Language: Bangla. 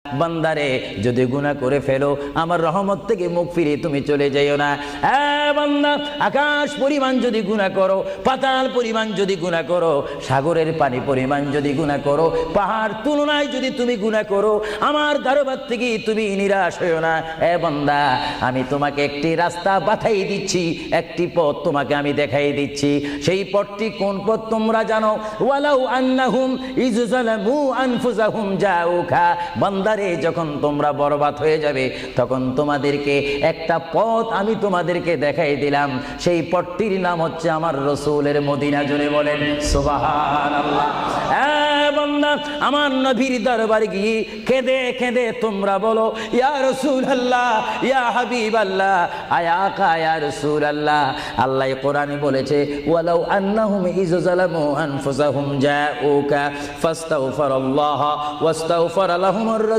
বান্দারে যদি গুনাহ করে ফেলো আমার রহমত থেকে মুখ ফিরে তুমি চলে যাইও না। বান্দা, আকাশ পরিমাণ যদি গুনাহ করো, পাতাল পরিমাণ যদি গুনাহ করো, সাগরের পানি পরিমাণ যদি গুনাহ করো, পাহাড় তুলনায় যদি তুমি গুনাহ করো, আমার দরবার থেকে তুমি নিরাশ হইও না। বান্দা, আমি তোমাকে একটি রাস্তা বাতাই দিচ্ছি, একটি পথ তোমাকে আমি দেখাই দিচ্ছি। সেই পথটি কোন পথ তোমরা জানো? ওয়ালাউ আন্নাহুম ইযযালামু আনফুসাহুম জাউকা। বান্দারে, যখন তোমরা বরবাদ হয়ে যাবে তখন তোমাদেরকে একটা পথ আমি তোমাদেরকে দেখাই দিলাম। সেই পথটির নাম হচ্ছে আমার রাসূলের মদিনা। জোরে বলেন সুবহানাল্লাহ। বান্দা, আমার নবীর দরবারে গিয়ে কেঁদে কেঁদে তোমরা বলো, ইয়া রাসূলুল্লাহ, ইয়া হাবিবাল্লাহ, আয়াকা ইয়া রাসূলুল্লাহ। আল্লাহ কোরআনে বলেছে, ওয়ালাউ আন্নাহুম ইযযালামু আনফুসাহুম জাউকা ফাস্তাগফিরুল্লাহ ওয়াস্তাগফারা লাহুমুর রাসূল।